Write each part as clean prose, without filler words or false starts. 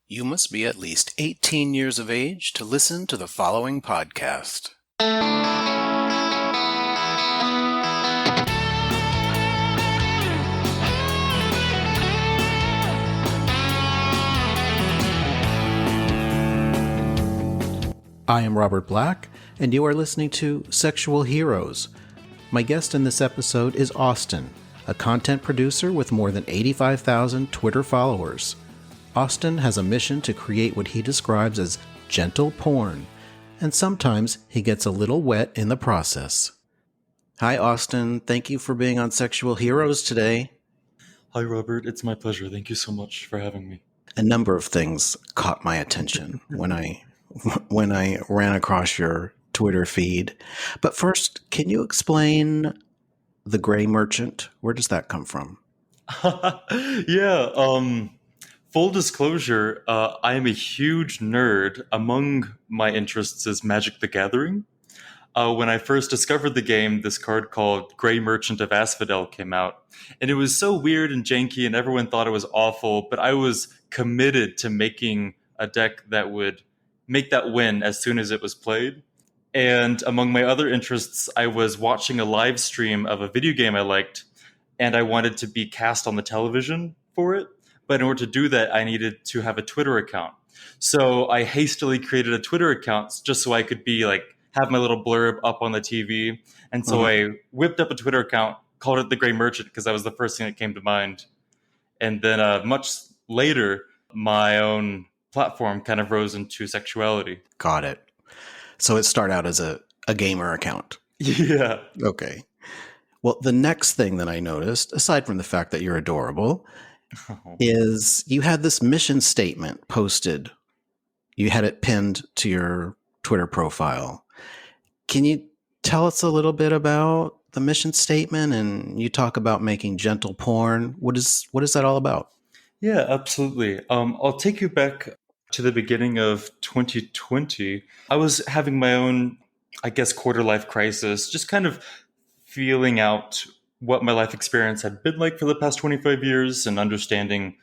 You must be at least 18 years of age to listen to the following podcast. I am Robert Black, and you are listening to Sexual Heroes. My guest in this episode is Austin, a content producer with more than 85,000 Twitter followers. Austin has a mission to create what he describes as gentle porn, and sometimes he gets a little wet in the process. Hi, Austin. Thank you for being on Sexual Heroes today. Hi, Robert. It's my pleasure. Thank you so much for having me. A number of things caught my attention when I ran across your Twitter feed. But first, can you explain the Gray Merchant? Where does that come from? Full disclosure, I am a huge nerd. Among my interests is Magic the Gathering. When I first discovered the game, this card called Gray Merchant of Asphodel came out. And it was so weird and janky, and everyone thought it was awful, but I was committed to making a deck that would make that win as soon as it was played. And among my other interests, I was watching a live stream of a video game I liked, and I wanted to be cast on the television for it. But in order to do that, I needed to have a Twitter account. So I hastily created a Twitter account just so I could have my little blurb up on the TV. And so I whipped up a Twitter account, called it the Gray Merchant, because that was the first thing that came to mind. And then much later, my own platform kind of rose into sexuality. Got it. So it started out as a gamer account. Yeah. Okay. Well, the next thing that I noticed, aside from the fact that you're adorable, is you had this mission statement posted. You had it pinned to your Twitter profile. Can you tell us a little bit about the mission statement? And you talk about making gentle porn. What is that all about? Yeah, absolutely. I'll take you back to the beginning of 2020. I was having my own, quarter life crisis, just kind of feeling out what my life experience had been like for the past 25 years and understanding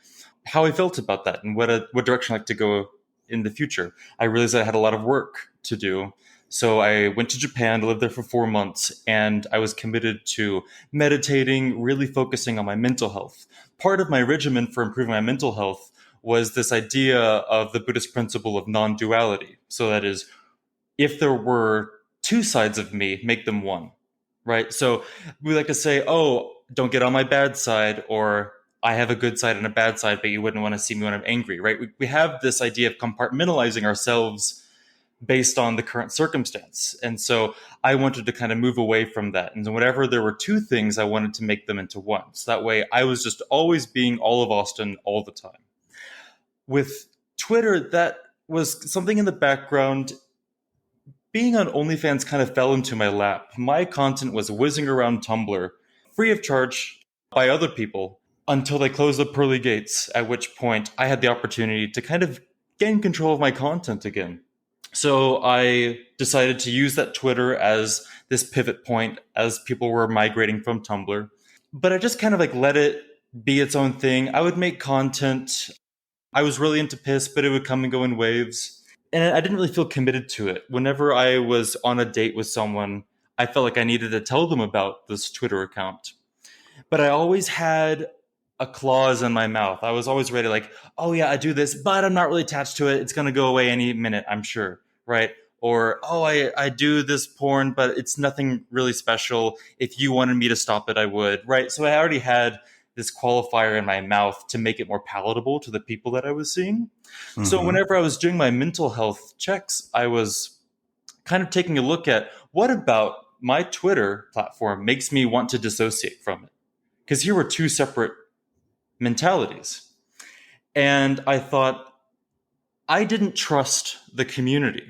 how I felt about that and what direction I'd like to go in the future. I realized I had a lot of work to do. So I went to Japan, lived there for 4 months, and I was committed to meditating, really focusing on my mental health. Part of my regimen for improving my mental health was this idea of the Buddhist principle of non-duality. So that is, if there were two sides of me, make them one. Right. So we like to say, oh, don't get on my bad side, or I have a good side and a bad side, but you wouldn't want to see me when I'm angry. Right. We have this idea of compartmentalizing ourselves based on the current circumstance. And so I wanted to kind of move away from that. And whenever there were two things, I wanted to make them into one. So that way I was just always being all of Austin all the time. With Twitter, that was something in the background. Being on OnlyFans kind of fell into my lap. My content was whizzing around Tumblr, free of charge by other people, until they closed the pearly gates, at which point I had the opportunity to kind of gain control of my content again. So I decided to use that Twitter as this pivot point as people were migrating from Tumblr. But I just kind of let it be its own thing. I would make content. I was really into piss, but it would come and go in waves. And I didn't really feel committed to it. Whenever I was on a date with someone, I felt like I needed to tell them about this Twitter account. But I always had a clause in my mouth. I was always ready, oh yeah, I do this, but I'm not really attached to it. It's going to go away any minute, I'm sure, right? Or, oh, I do this porn, but it's nothing really special. If you wanted me to stop it, I would, right? So I already had this qualifier in my mouth to make it more palatable to the people that I was seeing. Mm-hmm. So whenever I was doing my mental health checks, I was kind of taking a look at what about my Twitter platform makes me want to dissociate from it. Because here were two separate mentalities. And I thought, I didn't trust the community.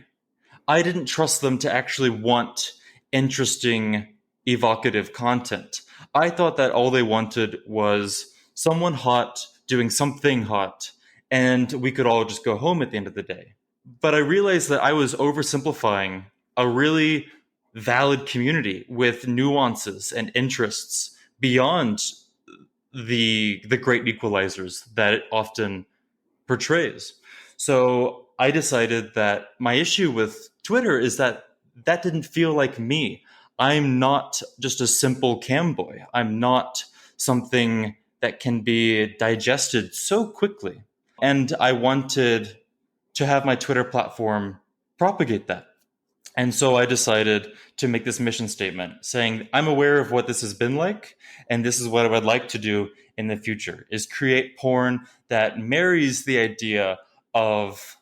I didn't trust them to actually want interesting, evocative content. I thought that all they wanted was someone hot doing something hot, and we could all just go home at the end of the day. But I realized that I was oversimplifying a really valid community with nuances and interests beyond the great equalizers that it often portrays. So I decided that my issue with Twitter is that that didn't feel like me. I'm not just a simple cam boy. I'm not something that can be digested so quickly. And I wanted to have my Twitter platform propagate that. And so I decided to make this mission statement saying, I'm aware of what this has been like, and this is what I would like to do in the future, is create porn that marries the idea of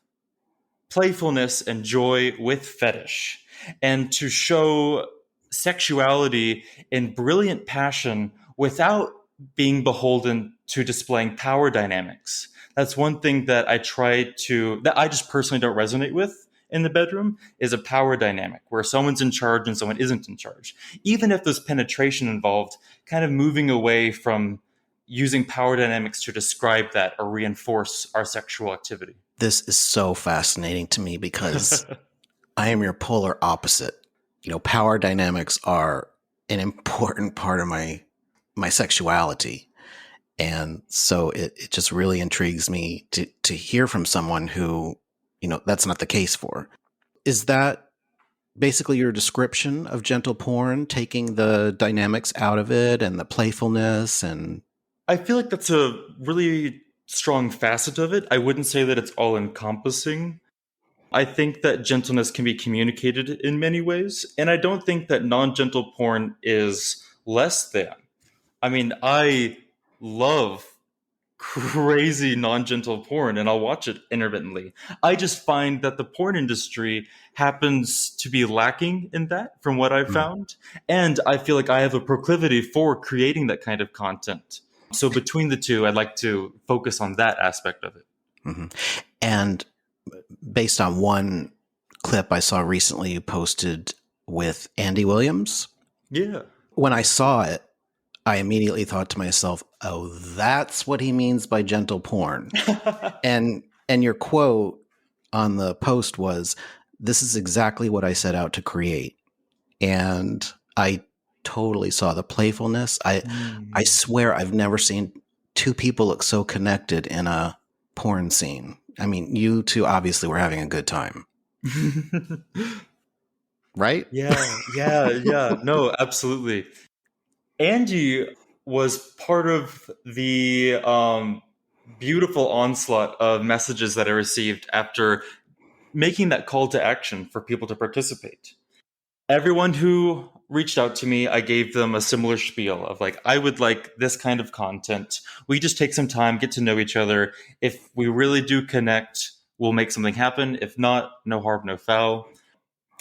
playfulness and joy with fetish, and to show sexuality in brilliant passion without being beholden to displaying power dynamics. That's one thing that that I just personally don't resonate with in the bedroom, is a power dynamic where someone's in charge and someone isn't in charge. Even if there's penetration involved, kind of moving away from using power dynamics to describe that or reinforce our sexual activity. This is so fascinating to me because I am your polar opposite. Power dynamics are an important part of my sexuality. And so it just really intrigues me to hear from someone who, that's not the case for. Is that basically your description of gentle porn, taking the dynamics out of it and the playfulness? And I feel like that's a really strong facet of it. I wouldn't say that it's all encompassing. I think that gentleness can be communicated in many ways, and I don't think that non-gentle porn is less than. I mean, I love crazy non-gentle porn and I'll watch it intermittently. I just find that the porn industry happens to be lacking in that from what I've found, and I feel like I have a proclivity for creating that kind of content. So between the two, I'd like to focus on that aspect of it. Mm-hmm. And based on one clip I saw recently you posted with Andy Williams. Yeah. When I saw it, I immediately thought to myself, oh, that's what he means by gentle porn. and your quote on the post was, this is exactly what I set out to create. And I totally saw the playfulness. I swear I've never seen two people look so connected in a porn scene. I mean, you two obviously were having a good time. Right? Yeah. No, absolutely. Andy was part of the beautiful onslaught of messages that I received after making that call to action for people to participate. Everyone who reached out to me, I gave them a similar spiel of like, I would like this kind of content. We just take some time, get to know each other. If we really do connect, we'll make something happen. If not, no harm, no foul.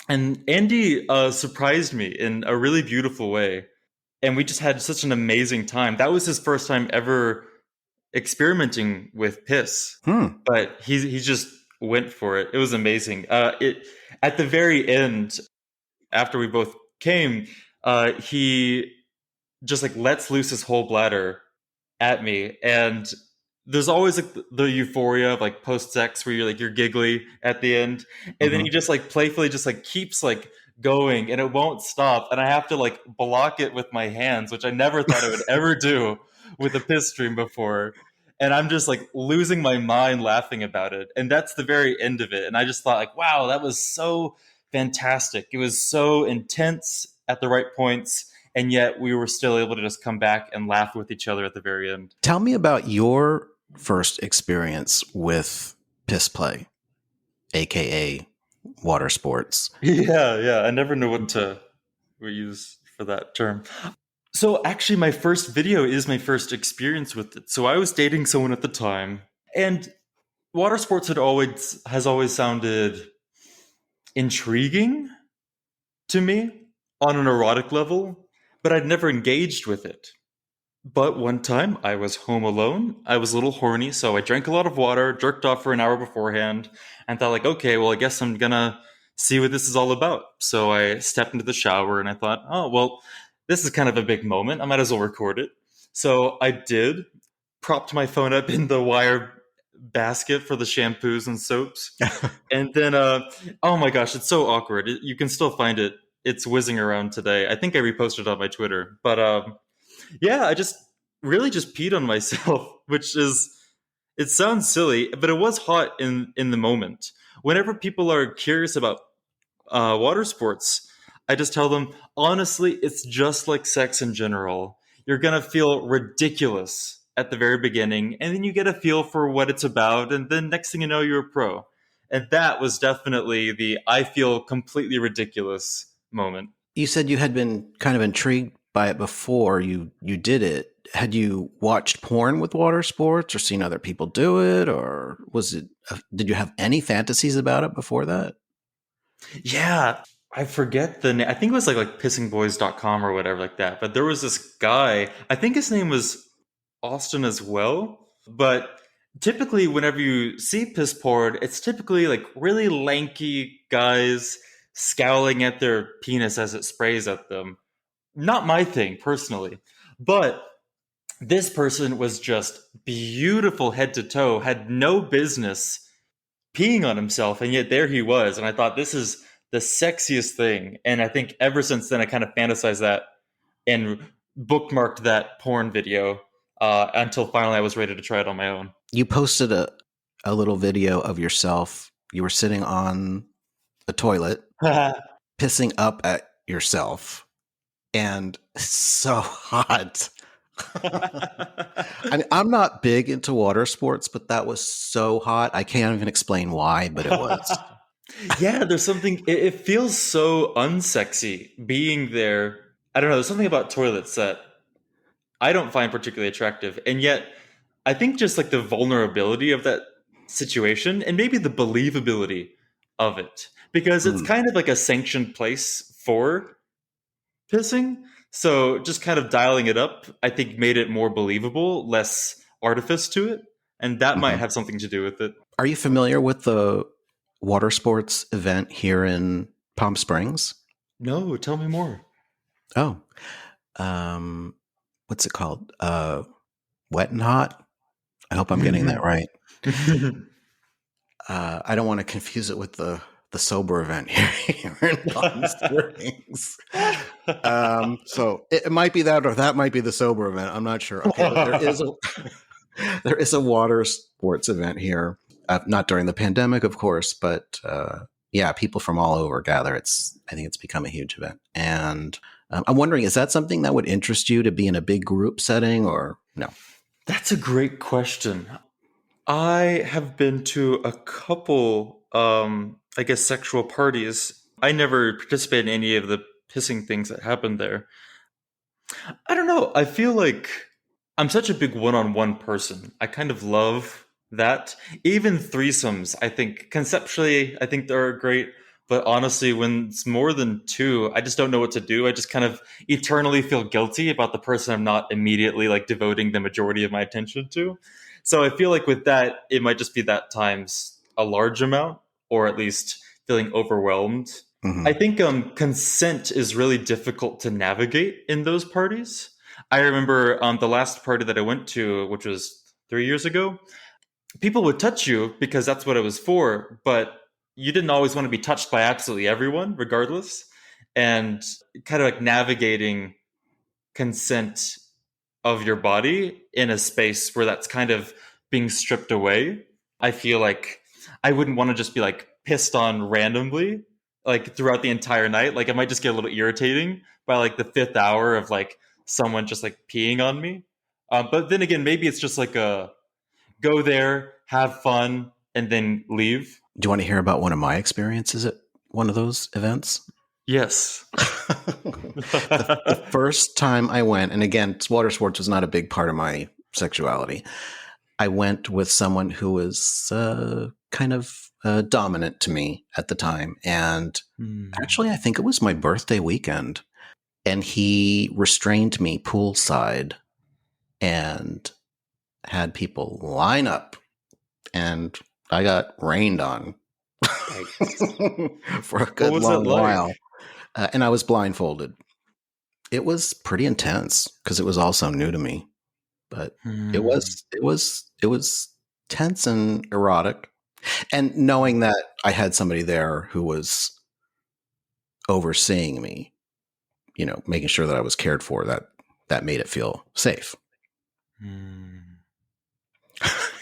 And Andy surprised me in a really beautiful way. And we just had such an amazing time. That was his first time ever experimenting with piss, but he just went for it. It was amazing. It at the very end, after we both came, he just like lets loose his whole bladder at me, and there's always like the euphoria of like post sex where you're giggly at the end, and then he just like playfully just like keeps like going, and it won't stop, and I have to like block it with my hands, which I never thought I would ever do with a piss stream before. And I'm just like losing my mind laughing about it. And that's the very end of it. And I just thought like, wow, that was so fantastic. It was so intense at the right points, and yet we were still able to just come back and laugh with each other at the very end. Tell me about your first experience with piss play, aka Watersports. Yeah. I never know what to use for that term. So actually, my first video is my first experience with it. So I was dating someone at the time, and Watersports has always sounded intriguing to me on an erotic level, but I'd never engaged with it. But one time I was home alone. I was a little horny, so I drank a lot of water, jerked off for an hour beforehand, and thought like, okay, well, I guess I'm gonna see what this is all about. So I stepped into the shower and I thought, oh, well, this is kind of a big moment. I might as well record it. So I did, propped my phone up in the wire basket for the shampoos and soaps. And then, oh my gosh, it's so awkward. You can still find it. It's whizzing around today. I think I reposted it on my Twitter. But yeah, I just really just peed on myself, which is It sounds silly, but it was hot in the moment. Whenever people are curious about water sports, I just tell them honestly, it's just like sex in general. You're gonna feel ridiculous at the very beginning, and then you get a feel for what it's about, and then next thing you know, you're a pro. And that was definitely the I feel completely ridiculous moment. You said you had been kind of intrigued by it before you did it. Had you watched porn with water sports or seen other people do it, or was it? Did you have any fantasies about it before that? Yeah, I forget the name. I think it was like pissingboys.com or whatever like that. But there was this guy, I think his name was Austin as well. But typically, whenever you see piss porn, it's typically like really lanky guys scowling at their penis as it sprays at them. Not my thing personally, but this person was just beautiful head to toe, had no business peeing on himself, and yet there he was. And I thought, this is the sexiest thing. And I think ever since then, I kind of fantasized that and bookmarked that porn video until finally I was ready to try it on my own. You posted a little video of yourself. You were sitting on a toilet, pissing up at yourself, and it's so hot. I mean, I'm not big into water sports, but that was so hot. I can't even explain why, but it was. Yeah, there's something, it feels so unsexy being there. I don't know, there's something about toilets that I don't find particularly attractive. And yet, I think just like the vulnerability of that situation and maybe the believability of it, because it's Mm. kind of like a sanctioned place for pissing. So just kind of dialing it up, I think made it more believable, less artifice to it. And that might Mhm. have something to do with it. Are you familiar with the water sports event here in Palm Springs? No, tell me more. Oh, um, what's it called? Wet and Hot. I hope I'm getting that right. I don't want to confuse it with the sober event here in Palm Springs. So it might be that, or that might be the sober event. I'm not sure. Okay, but there is a water sports event here. Not during the pandemic, of course, but yeah, people from all over gather. I think it's become a huge event, and I'm wondering, is that something that would interest you to be in a big group setting, or no? That's a great question. I have been to a couple, I guess, sexual parties. I never participated in any of the pissing things that happened there. I don't know. I feel like I'm such a big one on one person. I kind of love that. Even threesomes, I think, conceptually, I think they're great. But honestly, when it's more than two, I just don't know what to do. I just kind of eternally feel guilty about the person I'm not immediately like devoting the majority of my attention to. So I feel like with that, it might just be that times a large amount, or at least feeling overwhelmed. I Hmm. think consent is really difficult to navigate in those parties. I remember the last party that I went to, which was 3 years ago, people would touch you because that's what it was for, but you didn't always want to be touched by absolutely everyone, regardless. And kind of like navigating consent of your body in a space where that's kind of being stripped away. I feel like I wouldn't want to just be like pissed on randomly, like throughout the entire night. Like it might just get a little irritating by like the fifth hour of like someone just like peeing on me. But then again, maybe it's just like a go there, have fun, and then leave. Do you want to hear about one of my experiences at one of those events? Yes. The first time I went, and again, water sports was not a big part of my sexuality. I went with someone who was kind of dominant to me at the time. And Hmm. actually, I think it was my birthday weekend. And he restrained me poolside and had people line up. And I got rained on Yikes. for a What good was it long like? while. And I was blindfolded. It was pretty intense because it was all so new to me. But it Hmm. was it was it was tense and erotic. And knowing that I had somebody there who was overseeing me, making sure that I was cared for, that made it feel safe. Hmm.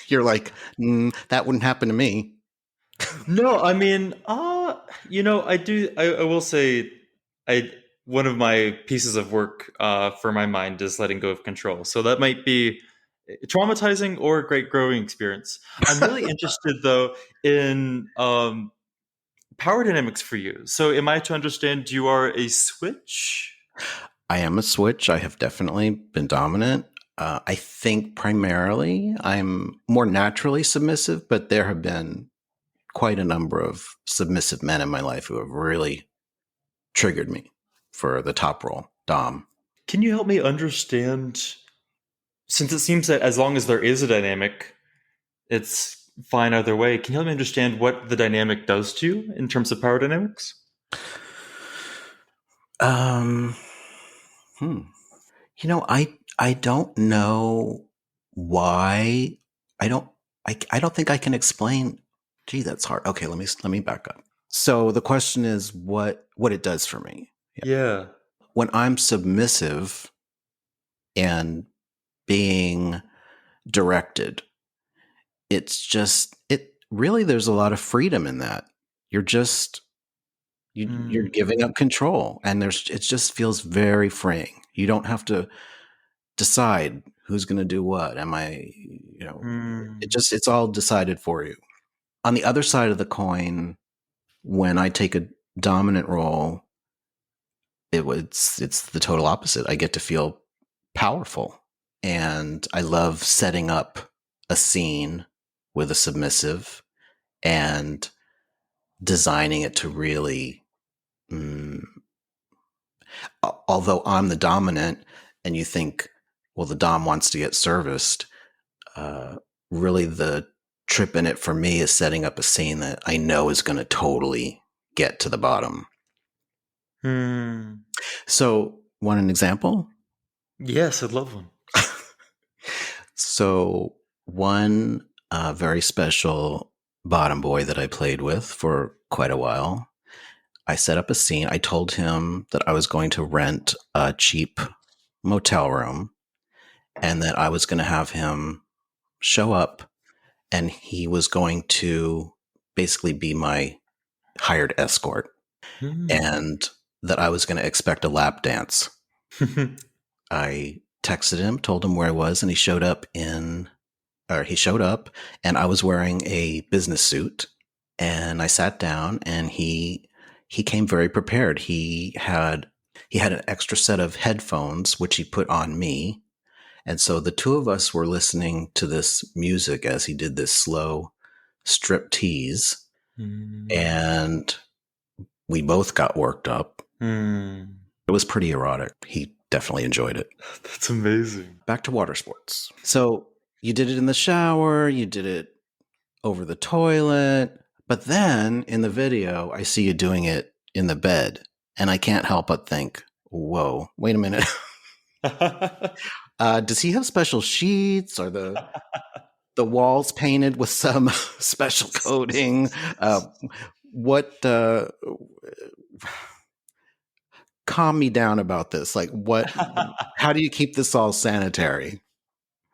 You're like, that wouldn't happen to me. No, I mean, I do. I will say, I one of my pieces of work for my mind is letting go of control. So that might be traumatizing or a great growing experience. I'm really interested though in power dynamics for you. So, am I to understand you are a switch? I am a switch. I have definitely been dominant. I think primarily I'm more naturally submissive, but there have been quite a number of submissive men in my life who have really triggered me for the top role, Dom. Can you help me understand? Since it seems that as long as there is a dynamic, it's fine either way. Can you help me understand what the dynamic does to you in terms of power dynamics? Um, hmm. I don't know why. I don't think I can explain. Gee, that's hard. Okay, let me back up. So the question is what it does for me. Yeah. Yeah. When I'm submissive and being directed, it's just it really there's a lot of freedom in that. You're just you're Mm, giving up control, and it just feels very freeing. You don't have to decide who's going to do what. Am I, mm, it's all decided for you. On the other side of the coin, when I take a dominant role, it's the total opposite. I get to feel powerful, and I love setting up a scene with a submissive and designing it to really. Mm, Although I'm the dominant, and you think, well, the dom wants to get serviced. Uh, Really, the trip in it for me is setting up a scene that I know is going to totally get to the bottom. mm. So, want an example? Yes, I'd love one. So, one very special bottom boy that I played with for quite a while, I set up a scene. I told him that I was going to rent a cheap motel room and that I was going to have him show up and he was going to basically be my hired escort Mm. and that I was going to expect a lap dance. I texted him, told him where I was, and he showed up and I was wearing a business suit and I sat down and he came very prepared. He had an extra set of headphones which he put on me. And so the two of us were listening to this music as he did this slow strip tease Mm. and we both got worked up. Mm. It was pretty erotic. He definitely enjoyed it. That's amazing. Back to water sports. So you did it in the shower, you did it over the toilet, but then in the video, I see you doing it in the bed. And I can't help but think, whoa, wait a minute. Does he have special sheets? Are the walls painted with some special coating? What calm me down about this. Like how do you keep this all sanitary?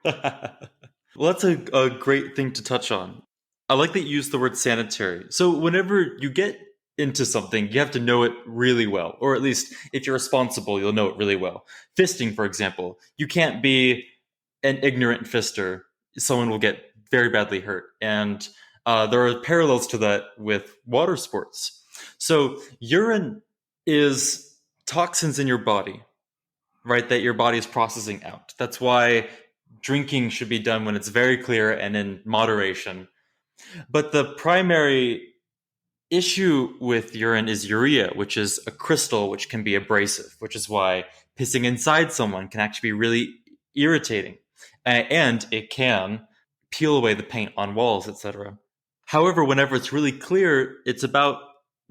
Well, that's a great thing to touch on. I like that you use the word sanitary. So, whenever you get into something, you have to know it really well. Or at least, if you're responsible, you'll know it really well. Fisting, for example, you can't be an ignorant fister. Someone will get very badly hurt. And there are parallels to that with water sports. So, urine is toxins in your body, right, that your body is processing out. That's why drinking should be done when it's very clear and in moderation. But the primary issue with urine is urea, which is a crystal which can be abrasive, which is why pissing inside someone can actually be really irritating. And it can peel away the paint on walls, etc. However, whenever it's really clear, it's about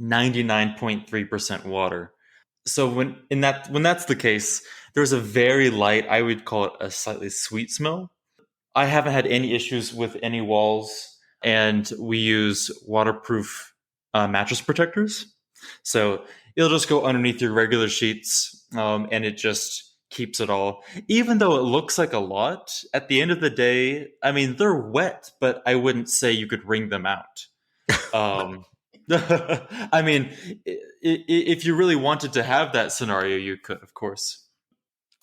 99.3% water. So when that's the case, there's a very light, I would call it a slightly sweet smell. I haven't had any issues with any walls, and we use waterproof mattress protectors. So it'll just go underneath your regular sheets, and it just keeps it all. Even though it looks like a lot, at the end of the day, I mean, they're wet, but I wouldn't say you could wring them out. Um, I mean, if you really wanted to have that scenario, you could, of course.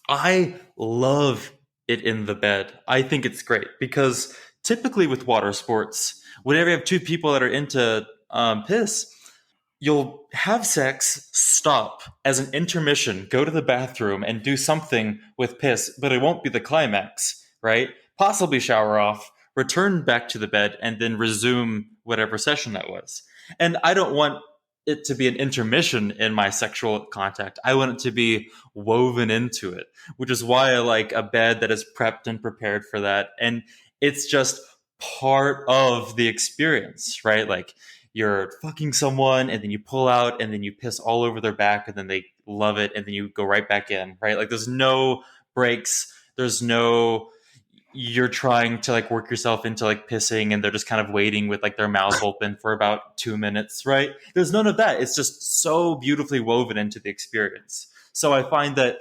I love it in the bed. I think it's great because typically with water sports, whenever you have two people that are into piss, you'll have sex, stop as an intermission, go to the bathroom and do something with piss, but it won't be the climax, right? Possibly shower off, return back to the bed, and then resume whatever session that was. And I don't want it to be an intermission in my sexual contact. I want it to be woven into it, which is why I like a bed that is prepped and prepared for that. And it's just part of the experience, right? Like, you're fucking someone and then you pull out and then you piss all over their back and then they love it and then you go right back in, right? Like, there's no breaks. There's no, you're trying to like work yourself into like pissing and they're just kind of waiting with like their mouth open for about 2 minutes, right? There's none of that. It's just so beautifully woven into the experience. So I find that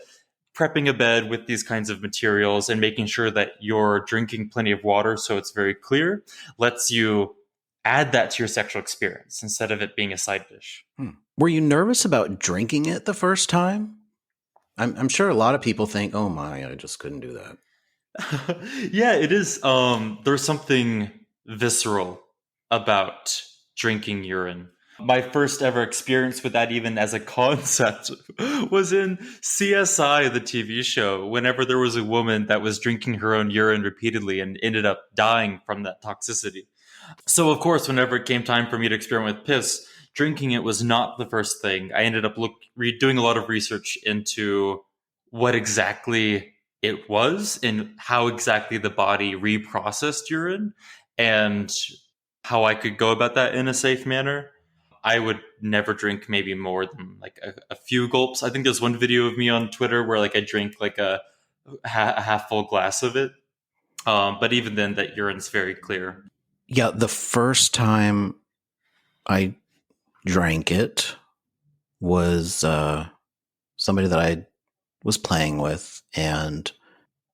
prepping a bed with these kinds of materials and making sure that you're drinking plenty of water so it's very clear lets you add that to your sexual experience instead of it being a side dish. Were you nervous about drinking it the first time? I'm sure a lot of people think, oh my, I just couldn't do that. Yeah, it is. There's something visceral about drinking urine. My first ever experience with that, even as a concept, was in CSI, the TV show, whenever there was a woman that was drinking her own urine repeatedly and ended up dying from that toxicity. So, of course, whenever it came time for me to experiment with piss, drinking it was not the first thing. I ended up doing a lot of research into what exactly it was and how exactly the body reprocessed urine and how I could go about that in a safe manner. I would never drink maybe more than like a few gulps. I think there's one video of me on Twitter where like I drink like a half full glass of it. But even then, that urine's very clear. Yeah, the first time I drank it was somebody that I was playing with, and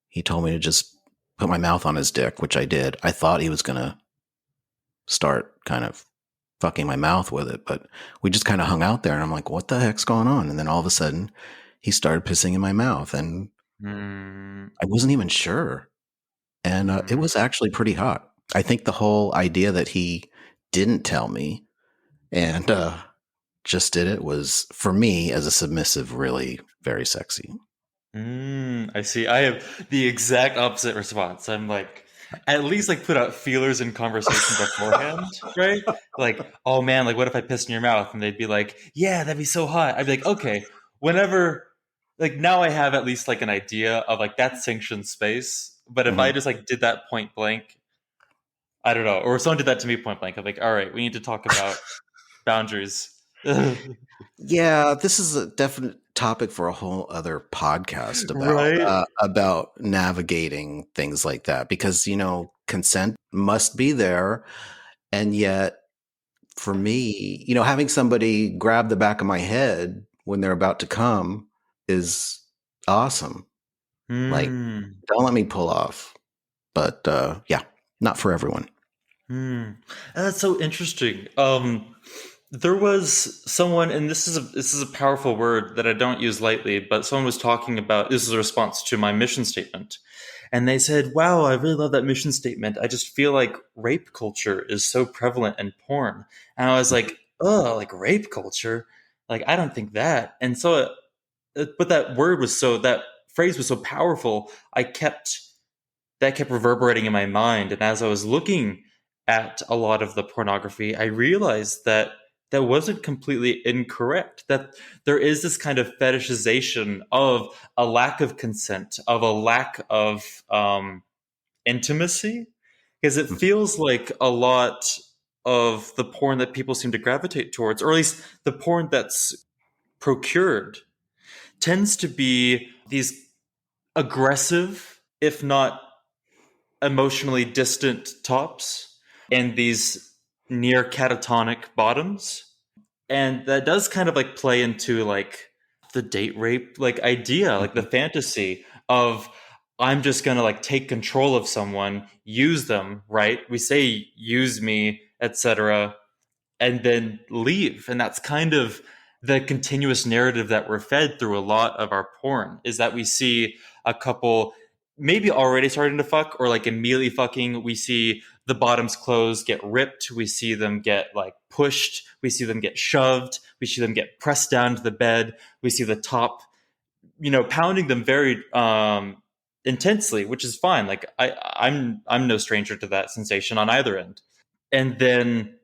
he told me to just put my mouth on his dick, which I did. I thought he was going to start kind of fucking my mouth with it, but we just kind of hung out there, and I'm like, what the heck's going on? And then all of a sudden, he started pissing in my mouth, and I wasn't even sure. And it was actually pretty hot. I think the whole idea that he didn't tell me and just did it was, for me as a submissive, really very sexy. I see. I have the exact opposite response. I'm like, at least like put out feelers in conversation beforehand, right? Like, oh man, like what if I pissed in your mouth? And they'd be like, yeah, that'd be so hot. I'd be like, okay, whenever, like now I have at least like an idea of like that sanctioned space. But if I just like did that point blank, I don't know, or someone did that to me point blank, I'm like, all right, we need to talk about boundaries. Yeah, this is a definite topic for a whole other podcast Right? about navigating things like that, because consent must be there, and yet for me, having somebody grab the back of my head when they're about to come is awesome. Like, don't let me pull off. But yeah, not for everyone. That's so interesting. There was someone, and this is a powerful word that I don't use lightly, but someone was talking about, this is a response to my mission statement. And they said, wow, I really love that mission statement. I just feel like rape culture is so prevalent in porn. And I was like, oh, like rape culture? Like, I don't think that. And so, but that phrase was so powerful. That kept reverberating in my mind. And as I was looking at a lot of the pornography, I realized that that wasn't completely incorrect, that there is this kind of fetishization of a lack of consent, of a lack of intimacy, because it feels like a lot of the porn that people seem to gravitate towards, or at least the porn that's procured, tends to be these aggressive, if not emotionally distant tops and these near catatonic bottoms. And that does kind of like play into like the date rape like idea, like the Mhm. fantasy of I'm just gonna like take control of someone, use them, right? We say use me, etc., and then leave. And that's kind of the continuous narrative that we're fed through a lot of our porn is that we see a couple maybe already starting to fuck or like immediately fucking. We see the bottom's clothes get ripped. We see them get like pushed. We see them get shoved. We see them get pressed down to the bed. We see the top, pounding them very intensely, which is fine. Like I'm no stranger to that sensation on either end. And then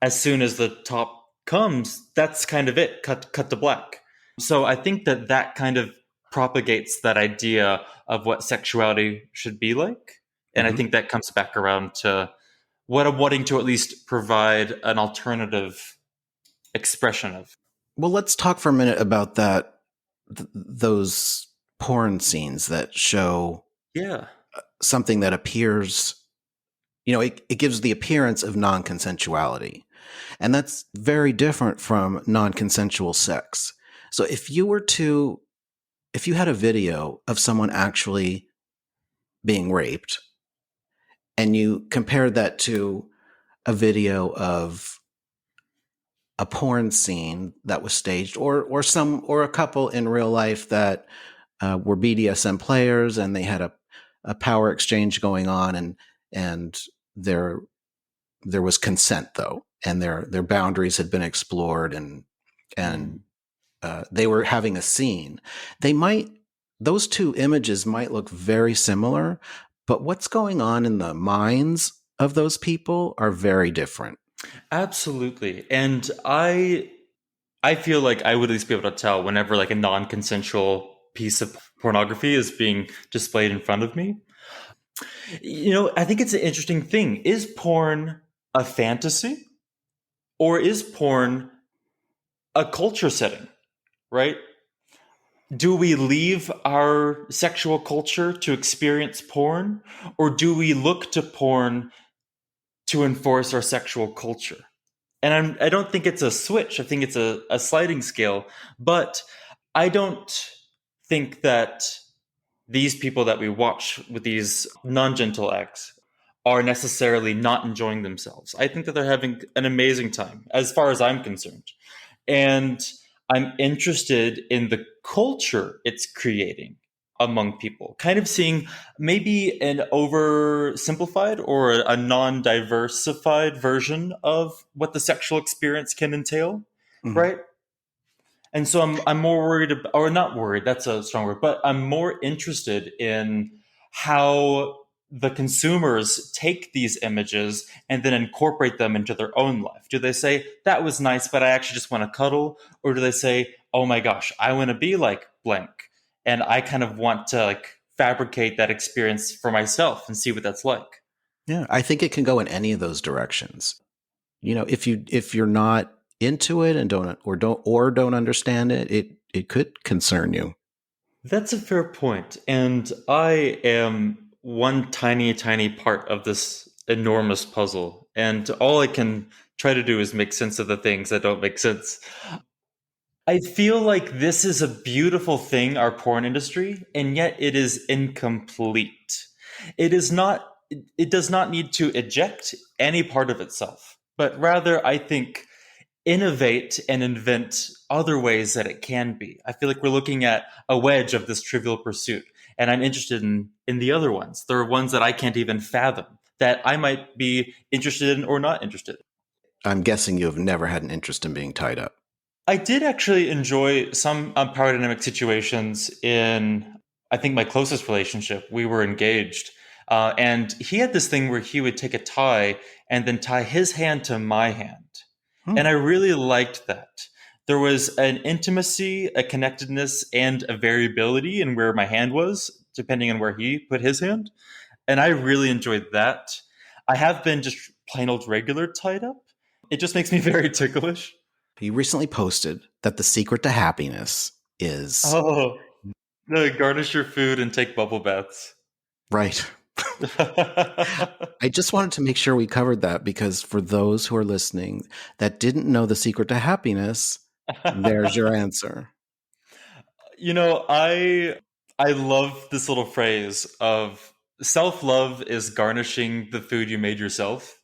as soon as the top comes, that's kind of it. Cut to black. So I think that kind of propagates that idea of what sexuality should be like, and I Mhm. think that comes back around to what I'm wanting to at least provide an alternative expression of. Well, let's talk for a minute about those porn scenes that show Yeah. something that appears, it gives the appearance of non-consensuality. And that's very different from non-consensual sex. So if you had a video of someone actually being raped and you compared that to a video of a porn scene that was staged or a couple in real life that were BDSM players and they had a power exchange going on and there there was consent though and their boundaries had been explored and Mm. they were having a scene. They might those two images might look very similar, but what's going on in the minds of those people are very different. Absolutely. And I feel like I would at least be able to tell whenever like a non-consensual piece of pornography is being displayed in front of me. I think it's an interesting thing. Is porn a fantasy or is porn a culture setting, right? Do we leave our sexual culture to experience porn or do we look to porn to enforce our sexual culture? And I don't think it's a switch. I think it's a sliding scale. But I don't think that these people that we watch with these non gentle acts are necessarily not enjoying themselves. I think that they're having an amazing time, as far as I'm concerned. And I'm interested in the culture it's creating among people, kind of seeing maybe an oversimplified or a non diversified version of what the sexual experience can entail, Mhm. right? And so I'm more worried about, or not worried, that's a strong word, but I'm more interested in how the consumers take these images and then incorporate them into their own life. Do they say, that was nice, but I actually just want to cuddle? Or do they say, oh my gosh, I want to be like blank. And I kind of want to like fabricate that experience for myself and see what that's like. Yeah, I think it can go in any of those directions. If you're not into it and don't understand it, it could concern you. That's a fair point. And I am one tiny, tiny part of this enormous puzzle. And all I can try to do is make sense of the things that don't make sense. I feel like this is a beautiful thing, our porn industry, and yet it is incomplete. It is not, it does not need to eject any part of itself, but rather, I think, innovate and invent other ways that it can be. I feel like we're looking at a wedge of this trivial pursuit, and I'm interested in the other ones. There are ones that I can't even fathom that I might be interested in or not interested in. I'm guessing you have never had an interest in being tied up. I did actually enjoy some power dynamic situations in, I think, my closest relationship. We were engaged. And he had this thing where he would take a tie and then tie his hand to my hand. Hmm. And I really liked that. There was an intimacy, a connectedness, and a variability in where my hand was, depending on where he put his hand. And I really enjoyed that. I have been just plain old regular tied up. It just makes me very ticklish. You recently posted that the secret to happiness is Oh, no, garnish your food and take bubble baths. right. I just wanted to make sure we covered that because for those who are listening that didn't know the secret to happiness, there's your answer. I love this little phrase of self-love is garnishing the food you made yourself,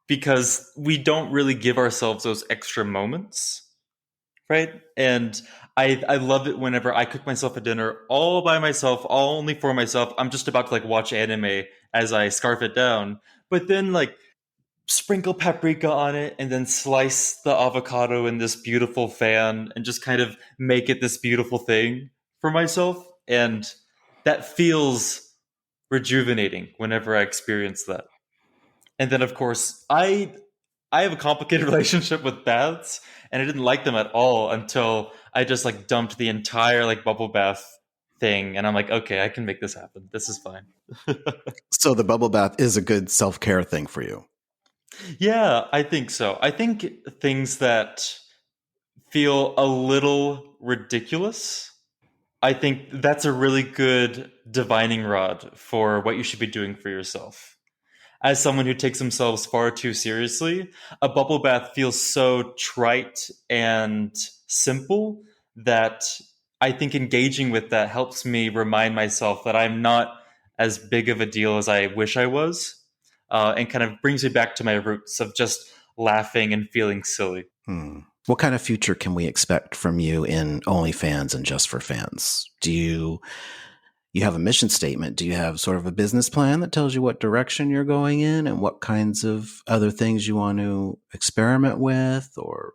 because we don't really give ourselves those extra moments, right? And I love it whenever I cook myself a dinner all by myself, all only for myself. I'm just about to like watch anime as I scarf it down, but then like sprinkle paprika on it and then slice the avocado in this beautiful fan and just kind of make it this beautiful thing for myself. And that feels rejuvenating whenever I experience that. And then of course I have a complicated relationship with baths, and I didn't like them at all until I just like dumped the entire like bubble bath thing, and I'm like, okay, I can make this happen. This is fine. So the bubble bath is a good self-care thing for you. Yeah, I think so. I think things that feel a little ridiculous, I think that's a really good divining rod for what you should be doing for yourself. As someone who takes themselves far too seriously, a bubble bath feels so trite and simple that I think engaging with that helps me remind myself that I'm not as big of a deal as I wish I was, and kind of brings me back to my roots of just laughing and feeling silly. What kind of future can we expect from you in OnlyFans and Just for Fans? Do you have a mission statement? Do you have sort of a business plan that tells you what direction you're going in and what kinds of other things you want to experiment with? Or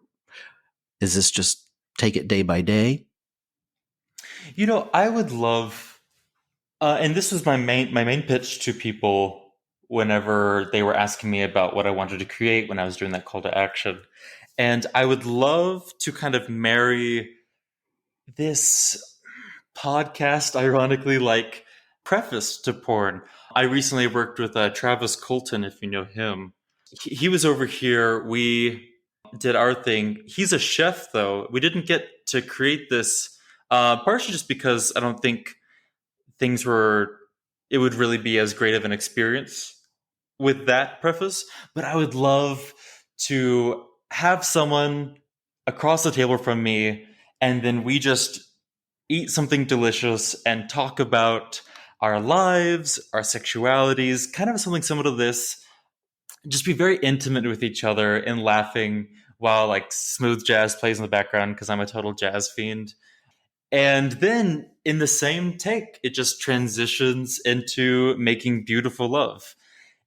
is this just take it day by day? I would love, and this was my main pitch to people whenever they were asking me about what I wanted to create when I was doing that call to action. And I would love to kind of marry this podcast, ironically, like preface to porn. I recently worked with Travis Colton, if you know him. He was over here. We did our thing. He's a chef, though. We didn't get to create this, partially just because I don't think it would really be as great of an experience with that preface. But I would love to have someone across the table from me, and then we just eat something delicious and talk about our lives, our sexualities, kind of something similar to this. Just be very intimate with each other and laughing while like smooth jazz plays in the background because I'm a total jazz fiend. And then in the same take, it just transitions into making beautiful love.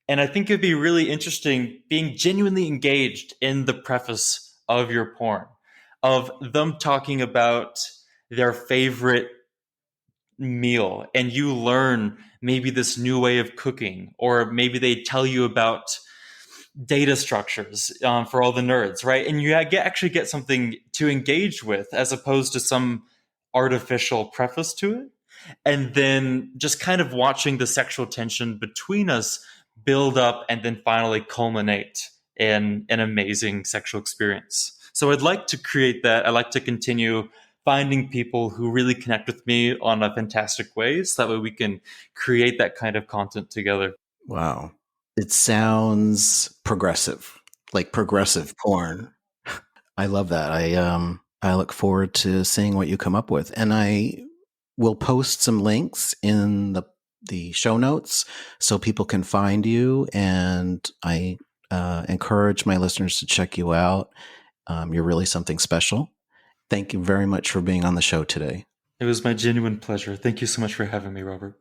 And I think it'd be really interesting being genuinely engaged in the preface of your porn, of them talking about their favorite meal, and you learn maybe this new way of cooking, or maybe they tell you about data structures, for all the nerds, right? And you actually get something to engage with as opposed to some artificial preface to it. And then just kind of watching the sexual tension between us build up and then finally culminate in an amazing sexual experience. So I'd like to create that. I like to continue finding people who really connect with me on a fantastic way, so that way we can create that kind of content together. Wow. It sounds progressive, like progressive porn. I love that. I look forward to seeing what you come up with. And I will post some links in the show notes so people can find you. And I encourage my listeners to check you out. You're really something special. Thank you very much for being on the show today. It was my genuine pleasure. Thank you so much for having me, Robert.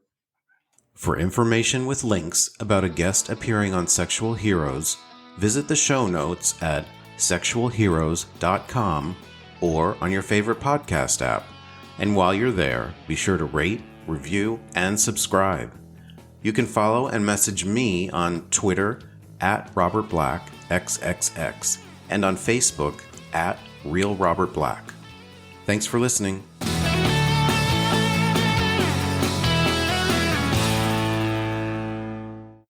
For information with links about a guest appearing on Sexual Heroes, visit the show notes at sexualheroes.com or on your favorite podcast app. And while you're there, be sure to rate, review, and subscribe. You can follow and message me on Twitter at RobertBlackXXX and on Facebook at RealRobertBlack. Thanks for listening.